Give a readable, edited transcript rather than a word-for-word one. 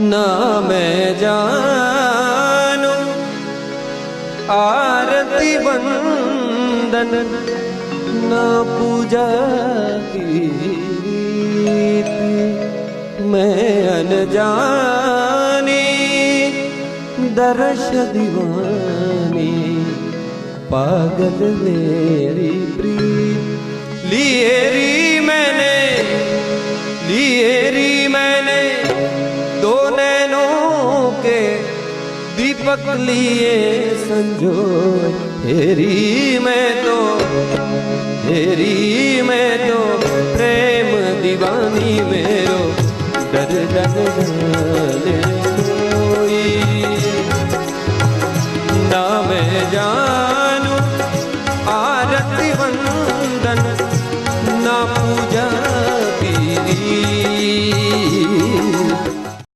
ना मैं जानू आरती वंदन ना पूजा की मैं अनजानी दर्श दीवानी पागल मेरी प्रीत लिए री मैंने दो नैनों के दीपक लिए संजो हेरी मैं तो प्रेम दीवानी मेरो डर